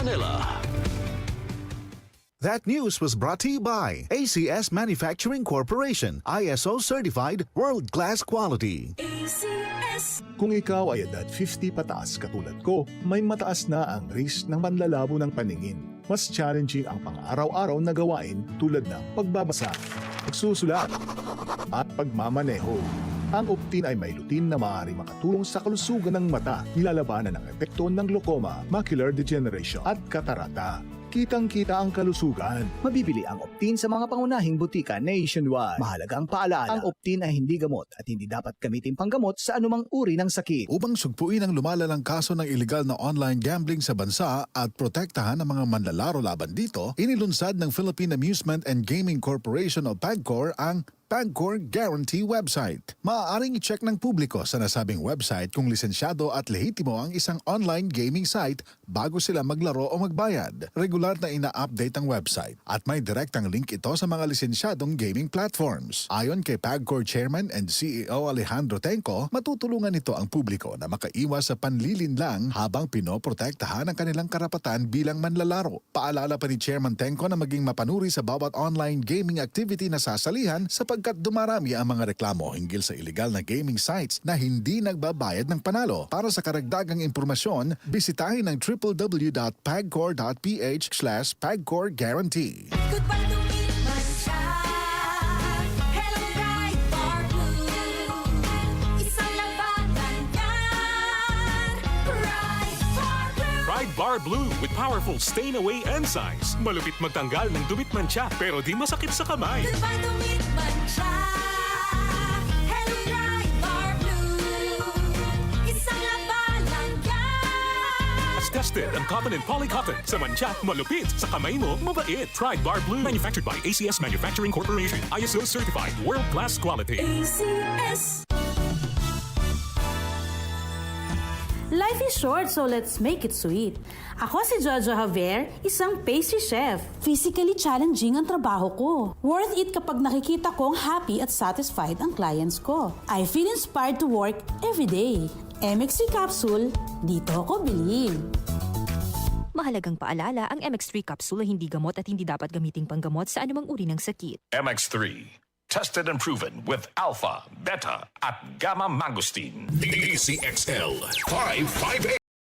Manila. That news was brought to you by ACS Manufacturing Corporation, ISO certified world-class quality. ACS. Kung ikaw ay edad 50 pataas katulad ko, may mataas na ang risk ng panlalabo ng paningin. Mas challenging ang pang-araw-araw na gawain tulad ng pagbabasa, pagsusulat, at pagmamaneho. Ang Optin ay may lutin na maaari makatulong sa kalusugan ng mata, nilalabanan ang epekto ng glaucoma, macular degeneration at katarata. Kitang-kita ang kalusugan. Mabibili ang Optin sa mga pangunahing butika nationwide. Mahalagang paalala, ang Optin ay hindi gamot at hindi dapat gamitin panggamot sa anumang uri ng sakit. Upang sugpuin ang lumalalang kaso ng iligal na online gambling sa bansa at protektahan ang mga manlalaro laban dito, inilunsad ng Philippine Amusement and Gaming Corporation o PAGCOR ang PAGCOR Guarantee website. Maaaring i-check ng publiko sa nasabing website kung lisensyado at lehitimo ang isang online gaming site bago sila maglaro o magbayad. Regular na ina-update ang website at may direktang link ito sa mga lisensyadong gaming platforms. Ayon kay PAGCOR Chairman and CEO Alejandro Tenco, matutulungan ito ang publiko na makaiwas sa panlilinlang habang pinoprotektahan ang kanilang karapatan bilang manlalaro. Paalala pa ni Chairman Tenco na maging mapanuri sa bawat online gaming activity na sasalihan sapagkat dumarami ang mga reklamo hinggil sa illegal na gaming sites na hindi nagbabayad ng panalo. Para sa karagdagang impormasyon, bisitahin ang www.pagcor.ph/PAGCOR-Guarantee. Goodbye to meet my child. Hello, bright bar blue. Isang labanan yan. Bright bar blue. Pride Bar Blue with powerful stain-away enzymes. Malupit magtanggal ng dumit mancha pero di masakit sa kamay. Goodbye to meet my child. Hello, bright bar blue. Isang labanan yan. As tested ang cotton and polycotton. Sa mancha, malupit. Sa kamay mo, mabait. Pride Bar Blue. Manufactured by ACS Manufacturing Corporation. ISO certified world-class quality. ACS. Life is short, so let's make it sweet. Ako si Jojo Javier, isang pastry chef. Physically challenging ang trabaho ko. Worth it kapag nakikita kong happy at satisfied ang clients ko. I feel inspired to work every day. MX3 capsule, dito ako bilhin. Mahalagang paalala, ang MX3 capsule ay hindi gamot at hindi dapat gamiting panggamot sa anumang uri ng sakit. MX3. Tested and proven with alpha, beta, at gamma mangosteen. DCXL 558.